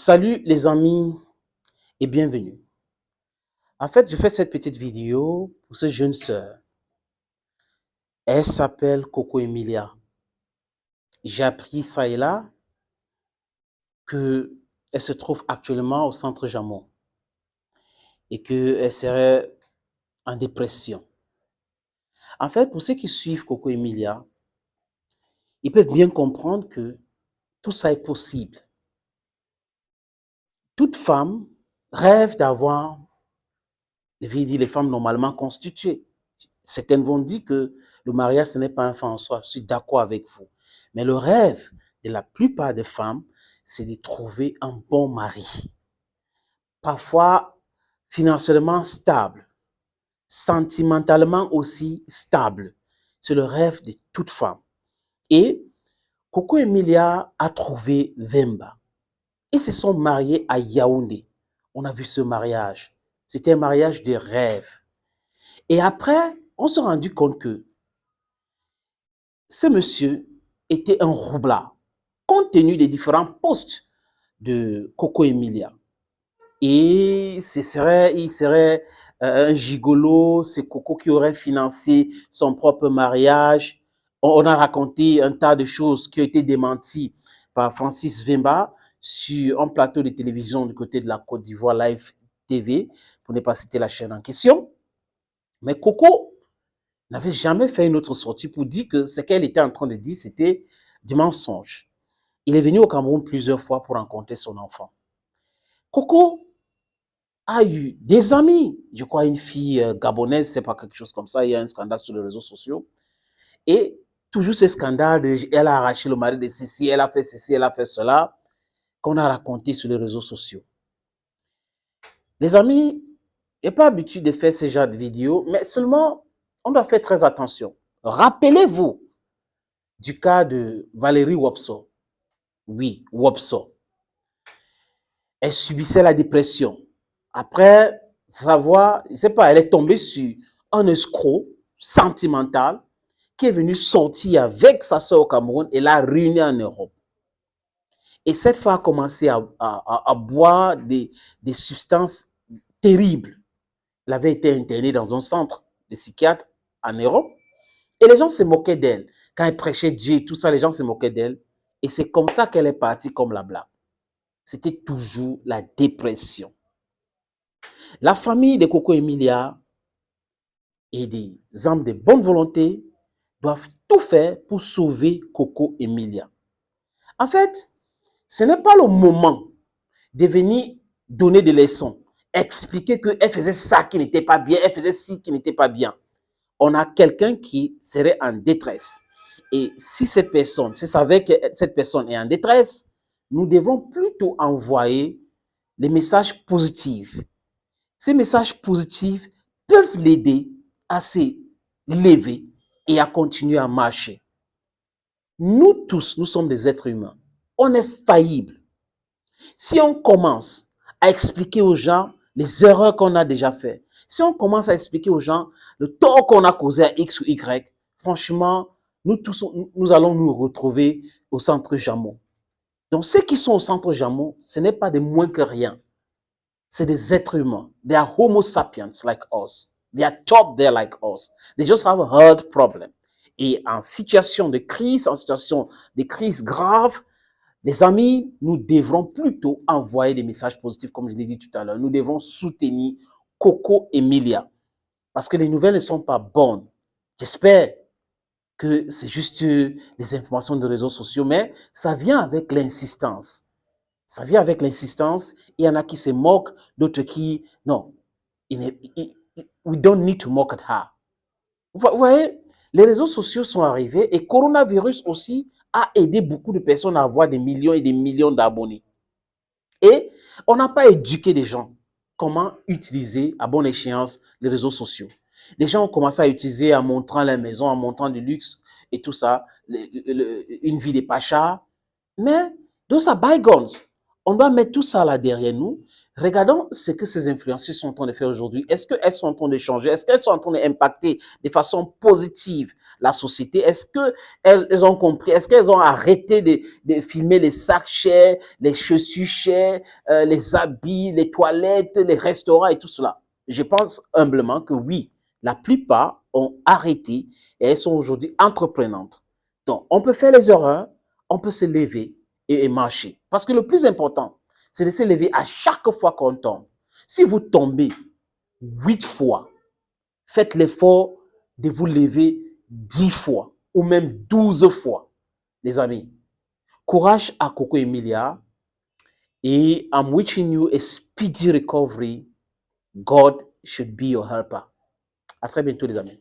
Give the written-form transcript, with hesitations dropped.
Salut les amis et bienvenue. En fait, je fais cette petite vidéo pour cette jeune sœur. Elle s'appelle Coco Emilia. J'ai appris ça et là qu'elle se trouve actuellement au centre Jamon et qu'elle serait en dépression. En fait, pour ceux qui suivent Coco Emilia, ils peuvent bien comprendre que tout ça est possible. Toute femme rêve d'avoir, je vais dire, les femmes normalement constituées. Certaines vont dire que le mariage, ce n'est pas un fin en soi. Je suis d'accord avec vous. Mais le rêve de la plupart des femmes, c'est de trouver un bon mari. Parfois, financièrement stable, sentimentalement aussi stable. C'est le rêve de toute femme. Et Coco Emilia a trouvé Vemba. Ils se sont mariés à Yaoundé. On a vu ce mariage. C'était un mariage de rêve. Et après, on s'est rendu compte que ce monsieur était un roublard, compte tenu des différents postes de Coco Emilia. Et il serait un gigolo, c'est Coco qui aurait financé son propre mariage. On a raconté un tas de choses qui ont été démenties par Francis Vemba sur un plateau de télévision du côté de la Côte d'Ivoire, Live TV, pour ne pas citer la chaîne en question. Mais Coco n'avait jamais fait une autre sortie pour dire que ce qu'elle était en train de dire, c'était du mensonge. Il est venu au Cameroun plusieurs fois pour rencontrer son enfant. Coco a eu des amis, je crois une fille gabonaise, c'est pas quelque chose comme ça, il y a un scandale sur les réseaux sociaux. Et toujours ce scandale, elle a arraché le mari de ceci, elle a fait ceci, elle a fait cela, qu'on a raconté sur les réseaux sociaux. Les amis, je n'ai pas l'habitude de faire ce genre de vidéos, mais seulement, on doit faire très attention. Rappelez-vous du cas de Valérie Wopso. Oui, Wopso. Elle subissait la dépression. Après savoir, je ne sais pas, elle est tombée sur un escroc sentimental qui est venu sortir avec sa soeur au Cameroun et l'a ruinée en Europe. Et cette femme a commencé à boire des substances terribles. Elle avait été internée dans un centre de psychiatre en Europe. Et les gens se moquaient d'elle. Quand elle prêchait Dieu, tout ça, les gens se moquaient d'elle. Et c'est comme ça qu'elle est partie comme la blague. C'était toujours la dépression. La famille de Coco Emilia et des hommes de bonne volonté doivent tout faire pour sauver Coco Emilia. En fait, ce n'est pas le moment de venir donner des leçons, expliquer qu'elle faisait ça qui n'était pas bien, elle faisait ci qui n'était pas bien. On a quelqu'un qui serait en détresse. Et si cette personne, si savait que cette personne est en détresse, nous devons plutôt envoyer les messages positifs. Ces messages positifs peuvent l'aider à se lever et à continuer à marcher. Nous tous, nous sommes des êtres humains. On est faillibles. Si on commence à expliquer aux gens les erreurs qu'on a déjà faites, si on commence à expliquer aux gens le tort qu'on a causé à X ou Y, franchement, nous tous, nous allons nous retrouver au centre Jamon. Donc, ceux qui sont au centre Jamon, ce n'est pas des moins que rien. C'est des êtres humains. They are homo sapiens like us. They are top there like us. They just have a heart problem. Et en situation de crise, grave, les amis, nous devrons plutôt envoyer des messages positifs, comme je l'ai dit tout à l'heure. Nous devons soutenir Coco Emilia. Parce que les nouvelles ne sont pas bonnes. J'espère que c'est juste les informations de réseaux sociaux, mais ça vient avec l'insistance. Ça vient avec l'insistance. Il y en a qui se moquent, d'autres qui... Non, we don't need to mock at her. Vous voyez, les réseaux sociaux sont arrivés et coronavirus aussi a aidé beaucoup de personnes à avoir des millions et des millions d'abonnés. Et on n'a pas éduqué les gens comment utiliser à bonne échéance les réseaux sociaux. Les gens ont commencé à utiliser en montrant la maison, en montrant du luxe et tout ça, une vie des pachas. Mais those are bygones. on doit mettre tout ça là derrière nous. Regardons ce que ces influenceurs sont en train de faire aujourd'hui. Est-ce qu'elles sont en train de changer? Est-ce qu'elles sont en train d'impacter de façon positive la société? Est-ce qu'elles ont compris? Est-ce qu'elles ont arrêté de filmer les sacs chers, les chaussures chères, les habits, les toilettes, les restaurants et tout cela? Je pense humblement que oui, la plupart ont arrêté et elles sont aujourd'hui entreprenantes. Donc, on peut faire les erreurs, on peut se lever et marcher. Parce que le plus important, c'est de se lever à chaque fois qu'on tombe. Si vous tombez 8 fois, faites l'effort de vous lever 10 fois ou même 12 fois. Les amis, courage à Coco Emilia et I'm wishing you a speedy recovery. God should be your helper. À très bientôt les amis.